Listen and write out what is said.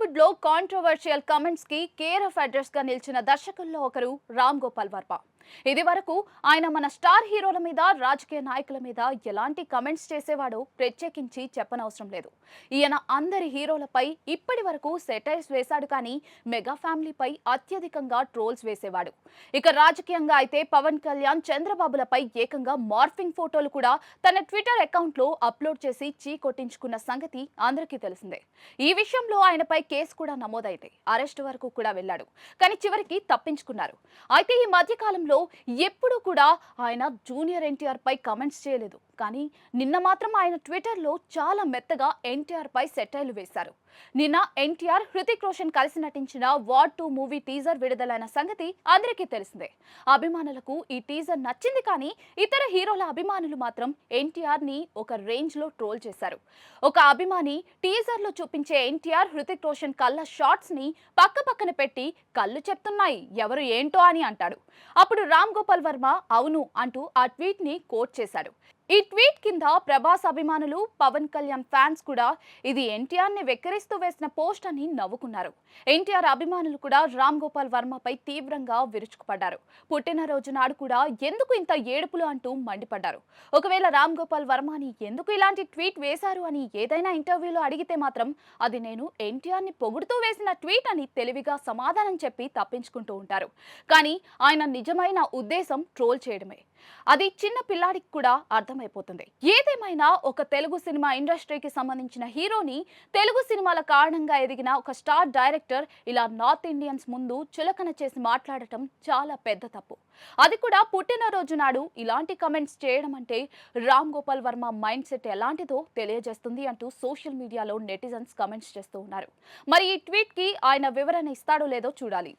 టాలీవుడ్ లో controversial comments కి care of address గా నిలిచిన దర్శకుల్లో ఒకరు రామ్ గోపాల్ వర్మ. ఇది వరకు ఆయన మన స్టార్ హీరోల మీద, రాజకీయ నాయకుల మీద ఎలాంటి కమెంట్స్ చేసేవాడో ప్రత్యేకించి చెప్పనవసరం లేదు. ఈయన అందరి హీరోలపై ఇప్పటి వరకు సెటైర్స్ వేశాడు, కానీ మెగా ఫ్యామిలీపై అత్యధికంగా ట్రోల్స్ వేసేవాడు. ఇక రాజకీయంగా అయితే పవన్ కళ్యాణ్, చంద్రబాబులపై ఏకంగా మార్ఫింగ్ ఫోటోలు కూడా తన ట్విట్టర్ అకౌంట్ లో అప్లోడ్ చేసి చీ కొట్టించుకున్న సంగతి అందరికీ తెలిసిందే. ఈ విషయంలో ఆయనపై కేసు కూడా నమోదైతే అరెస్ట్ వరకు కూడా వెళ్లాడు, కానీ చివరికి తప్పించుకున్నారు. అయితే ఈ మధ్య కాలంలో ఎప్పుడు కూడా ఆయన జూనియర్ ఎన్టీఆర్ పై కమెంట్స్ చేయలేదు, కానీ నిన్న మాత్రం ఆయన ట్విట్టర్ లో చాలా మెత్తగా ఎన్టీఆర్ పై సెటైర్లు వేశారు. నిన్న ఎన్టీఆర్, హృతిక్ రోషన్ కలిసి నటించిన వార్ 2 మూవీ టీజర్ విడుదలైన సంగతి అందరికీ తెలిసిందే. అభిమానులకు ఈ టీజర్ నచ్చింది, కానీ ఇతర హీరోల అభిమానులు మాత్రం ఎన్టీఆర్ ని ఒక రేంజ్ లో ట్రోల్ చేశారు. ఒక అభిమాని టీజర్ లో చూపించే ఎన్టీఆర్, హృతిక్ రోషన్ కళ్ళ షాట్స్ ని పక్క పక్కన పెట్టి కళ్ళు చెప్తున్నాయి, ఎవరు ఏంటో అని అంటాడు. అప్పుడు రామ్ గోపాల్ వర్మ అవును అంటూ ఆ ట్వీట్ ని కోట్ చేశాడు. ఈ ట్వీట్ కింద ప్రభాస్ అభిమానులు, పవన్ కళ్యాణ్ ఫ్యాన్స్ కూడా ఇది ఎన్టీఆర్ ని వెక్కిరిస్తూ వేసిన పోస్ట్ అని నవ్వుకున్నారు. ఎన్టీఆర్ అభిమానులు కూడా రామ్ గోపాల్ వర్మపై తీవ్రంగా విరుచుకుపడ్డారు. పుట్టినరోజు నాడు కూడా ఎందుకు ఇంత ఏడుపులు అంటూ మండిపడ్డారు. ఒకవేళ రామ్ గోపాల్ వర్మని ఎందుకు ఇలాంటి ట్వీట్ వేశారు అని ఏదైనా ఇంటర్వ్యూలో అడిగితే మాత్రం అది నేను ఎన్టీఆర్ ని పొగుడుతూ వేసిన ట్వీట్ అని తెలివిగా సమాధానం చెప్పి తప్పించుకుంటూ ఉంటారు. కానీ ఆయన నిజమైన ఉద్దేశం ట్రోల్ చేయడమే. అది చిన్న పిల్లాడికి కూడా అర్థమైపోతుంది. ఏదేమైనా ఒక తెలుగు సినిమా ఇండస్ట్రీకి సంబంధించిన హీరోని, తెలుగు సినిమాల కారణంగా ఎదిగిన ఒక స్టార్ డైరెక్టర్ ఇలా నార్త్ ఇండియన్స్ ముందు చులకన చేసి మాట్లాడటం చాలా పెద్ద తప్పు. అది కూడా పుట్టినరోజు నాడు ఇలాంటి కమెంట్స్ చేయడం అంటే రామ్ గోపాల్ వర్మ మైండ్ సెట్ ఎలాంటిదో తెలియజేస్తుంది అంటూ సోషల్ మీడియాలో నెటిజన్స్ కమెంట్స్ చేస్తూ ఉన్నారు. మరి ఈ ట్వీట్ కి ఆయన వివరణ ఇస్తాడో లేదో చూడాలి.